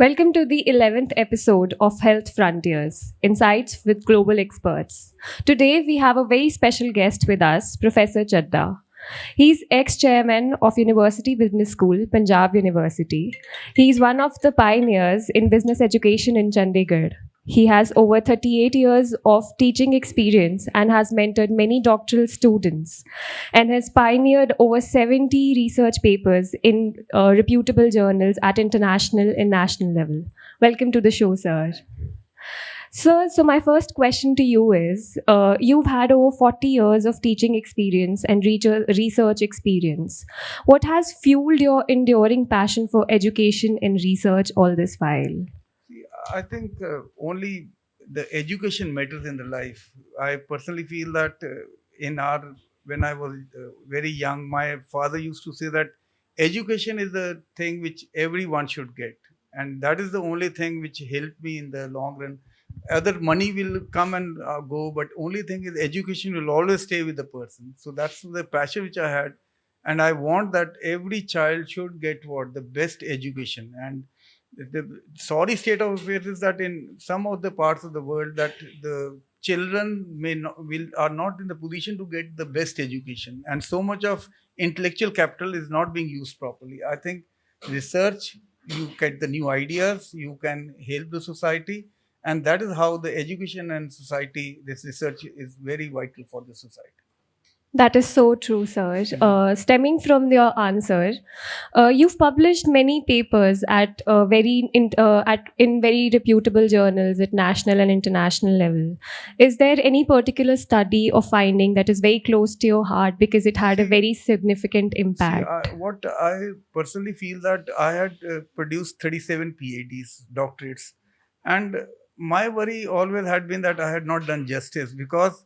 Welcome to the 11th episode of Health Frontiers Insights with Global Experts. Today, we have a very special guest with us, Professor Chadda. He's ex-chairman of University Business School, Punjab University. He's one of the pioneers in business education in Chandigarh. He has over 38 years of teaching experience and has mentored many doctoral students and has pioneered over 70 research papers in reputable journals at international and national level. Welcome to the show, sir. Sir, so my first question to you is, you've had over 40 years of teaching experience and research experience. What has fueled your enduring passion for education and research all this while? I think only the education matters in the life. I personally feel that when I was very young, my father used to say that education is the thing which everyone should get, and that is the only thing which helped me in the long run. Other money will come and go, but only thing is education will always stay with the person. So that's the passion which I had, and I want that every child should get the best education. And the sorry state of affairs is that in some of the parts of the world that the children may not will are not in the position to get the best education, and so much of intellectual capital is not being used properly. I think research, you get the new ideas, you can help the society, and that is how the education and society, this research is very vital for the society. That is so true, sir. Stemming from your answer, you've published many papers at in very reputable journals at national and international level. Is there any particular study or finding that is very close to your heart because it had a very significant impact? What I personally feel that I had produced 37 PhDs, doctorates, and my worry always had been that I had not done justice, because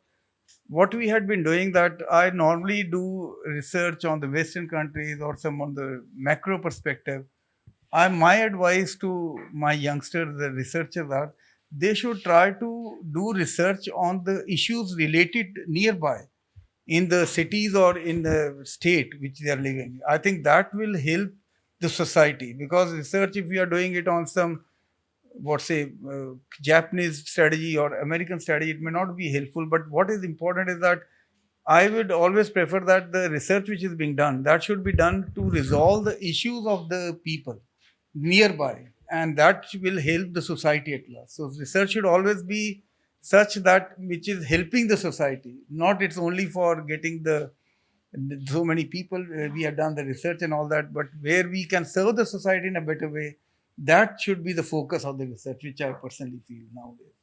what we had been doing, that I normally do research on the Western countries or some on the macro perspective. My advice to my youngsters, the researchers, are they should try to do research on the issues related nearby in the cities or in the state which they are living. I think that will help the society, because research, if we are doing it on some what say Japanese strategy or American strategy, it may not be helpful. But what is important is that I would always prefer that the research which is being done, that should be done to resolve the issues of the people nearby, and that will help the society at last. So research should always be such that which is helping the society, not it's only for getting the so many people. We have done the research and all that, but where we can serve the society in a better way, that should be the focus of the research, which I personally feel nowadays.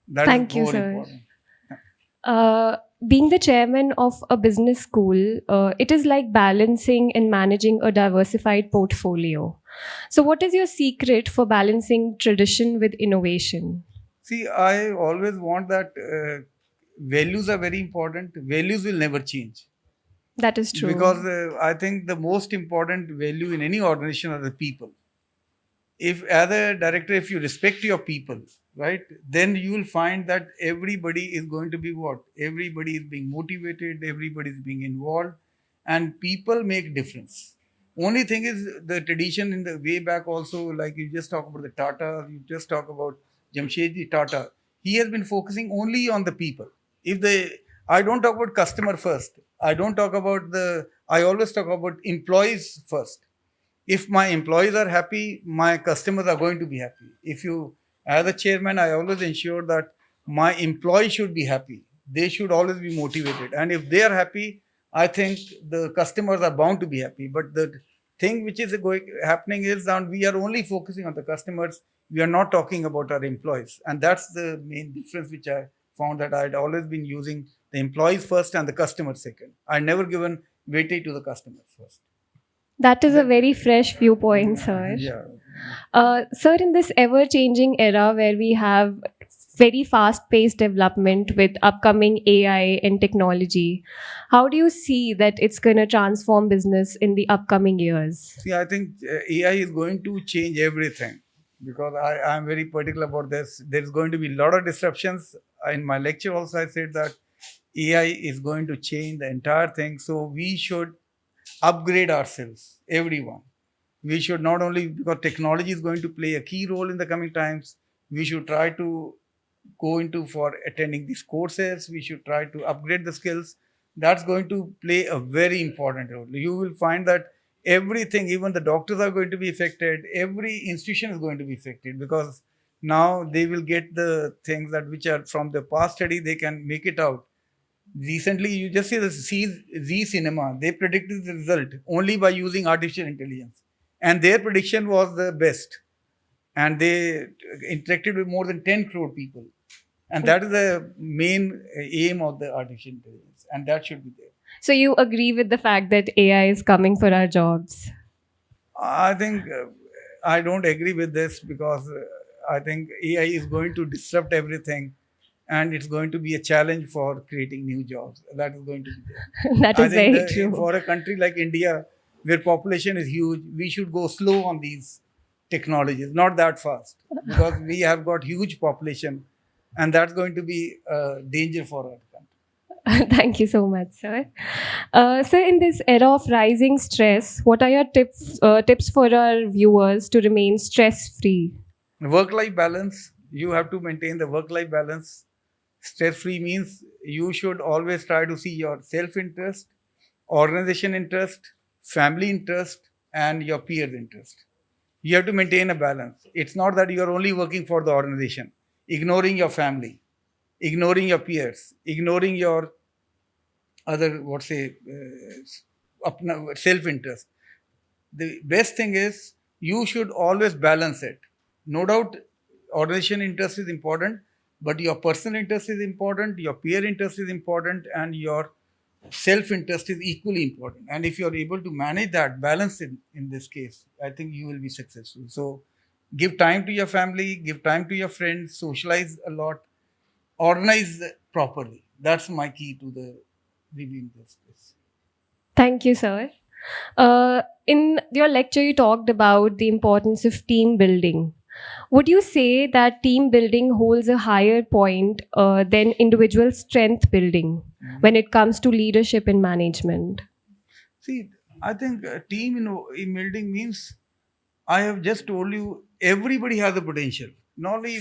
That is Thank you, more sir. important. Being the chairman of a business school, it is like balancing and managing a diversified portfolio. So, what is your secret for balancing tradition with innovation? See, I always want that values are very important. Values will never change, That is true. because I think the most important value in any organization are the people. If as a director, if you respect your people, right, then you will find that everybody is going to be what? Everybody is being motivated, everybody is being involved, and people make difference. Only thing is the tradition in the way back also, like you just talk about the Tata, you just talk about Jamshedji Tata. He has been focusing only on the people. If they, I don't talk about customer first. I don't talk about the, I always talk about employees first. If my employees are happy, my customers are going to be happy. If you, as a chairman, I always ensure that my employees should be happy. They should always be motivated. And if they are happy, I think the customers are bound to be happy. But the thing which is happening is that we are only focusing on the customers. We are not talking about our employees. And that's the main difference which I found, that I had always been using the employees first and the customers second. I never given weightage to the customers first. That is a very fresh viewpoint, sir. Yeah. Sir, in this ever changing era where we have very fast paced development with upcoming AI and technology, how do you see that it's going to transform business in the upcoming years? See, I think AI is going to change everything, because I am very particular about this. There is going to be a lot of disruptions. In my lecture also, I said that AI is going to change the entire thing. So we should upgrade ourselves, everyone. We should not only, because technology is going to play a key role in the coming times, we should try to go into for attending these courses. We should try to upgrade the skills. That's going to play a very important role. You will find that everything, even the doctors are going to be affected. Every institution is going to be affected, because now they will get the things that which are from the past study, they can make it out. Recently, you just see the Z Cinema, they predicted the result only by using artificial intelligence, and their prediction was the best. And they interacted with more than 10 crore people, and that is the main aim of the artificial intelligence, and that should be there. So you agree with the fact that AI is coming for our jobs? I think I don't agree with this, because I think AI is going to disrupt everything, and it's going to be a challenge for creating new jobs. That is going to be there. That I is think very true. for a country like India, where population is huge, we should go slow on these technologies, not that fast, because we have got huge population, and that's going to be a danger for our country. Thank you so much, sir. So, in this era of rising stress, what are your tips for our viewers to remain stress-free? Work-life balance. You have to maintain the work-life balance. Stress-free means you should always try to see your self-interest, organization interest, family interest, and your peers interest. You have to maintain a balance. It's not that you are only working for the organization, ignoring your family, ignoring your peers, ignoring your other, self-interest. The best thing is you should always balance it. No doubt, organization interest is important, but your personal interest is important, your peer interest is important, and your self-interest is equally important. And if you're able to manage that, balance it in this case, I think you will be successful. So give time to your family, give time to your friends, socialize a lot, organize properly. That's my key to the reviewing this space. Thank you, sir. In your lecture, you talked about the importance of team building. Would you say that team building holds a higher point than individual strength building when it comes to leadership and management? See, I think team in building means, I have just told you, everybody has the potential. Not only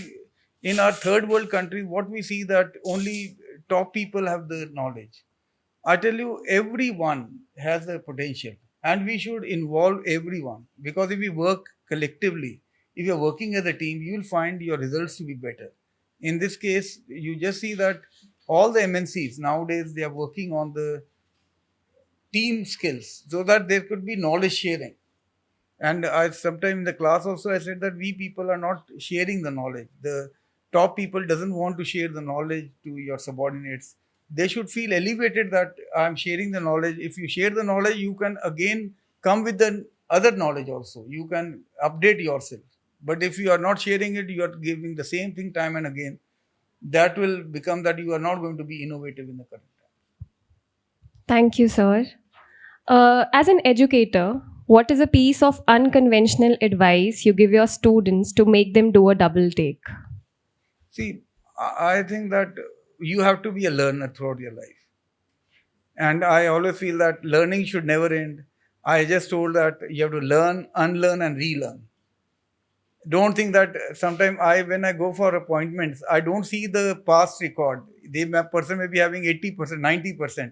in our third world country, what we see that only top people have the knowledge. I tell you, everyone has the potential, and we should involve everyone, because if we work collectively, if you're working as a team, you will find your results to be better. In this case, you just see that all the MNCs nowadays, they are working on the team skills, so that there could be knowledge sharing. And I sometime in the class also I said that we people are not sharing the knowledge. The top people doesn't want to share the knowledge to your subordinates. They should feel elevated that I'm sharing the knowledge. If you share the knowledge, you can again come with the other knowledge also. You can update yourself. But if you are not sharing it, you are giving the same thing time and again. That will become that you are not going to be innovative in the current time. Thank you, sir. As an educator, what is a piece of unconventional advice you give your students to make them do a double take? See, I think that you have to be a learner throughout your life. And I always feel that learning should never end. I just told that you have to learn, unlearn, and relearn. Don't think that sometimes when I go for appointments, I don't see the past record. The person may be having 80%, 90%.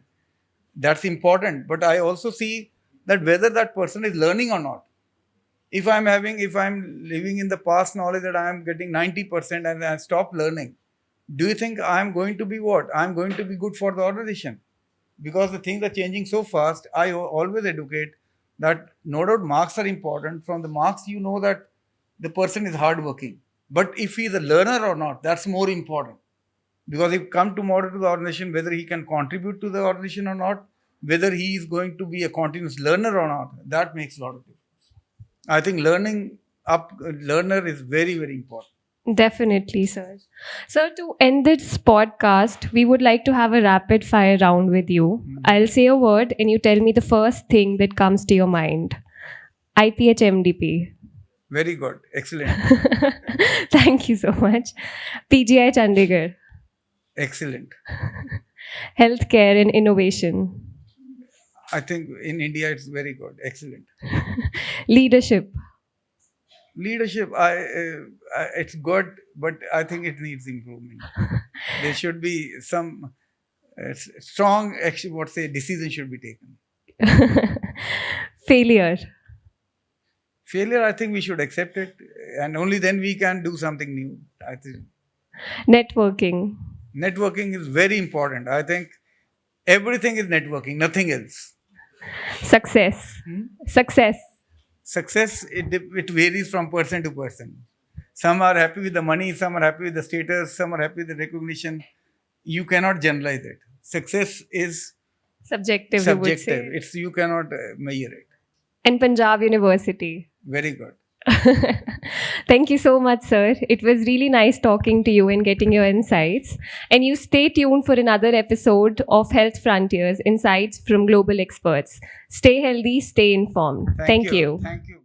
That's important. But I also see that whether that person is learning or not. If I'm living in the past knowledge that I am getting 90% and I stop learning, do you think I'm going to be what? I'm going to be good for the organization. Because the things are changing so fast, I always educate that no doubt marks are important. From the marks, you know that the person is hardworking. But if he is a learner or not, that's more important. Because if come tomorrow to the organization, whether he can contribute to the organization or not, whether he is going to be a continuous learner or not, that makes a lot of difference. I think learner is very, very important. Definitely, sir. Sir, to end this podcast, we would like to have a rapid fire round with you. I'll say a word and you tell me the first thing that comes to your mind. IPHMDP. Very good. Excellent. Thank you so much. PGI Chandigarh. Excellent. Healthcare and innovation. I think in India it's very good, excellent. Leadership. Leadership, it's good, but I think it needs improvement. There should be some strong action. Decision should be taken. Failure. Failure, I think we should accept it, and only then we can do something new. I think Networking. networking is very important. I think everything is networking, nothing else. Success. Success. Success, it varies from person to person. Some are happy with the money, some are happy with the status, some are happy with the recognition. You cannot generalize it. Success is Subjective, you would subjective. say. You cannot measure it. And Punjab University. Very good. Thank you so much, sir. It was really nice talking to you and getting your insights. And you stay tuned for another episode of Health Frontiers, Insights from Global Experts. Stay healthy, stay informed. Thank you. Thank you.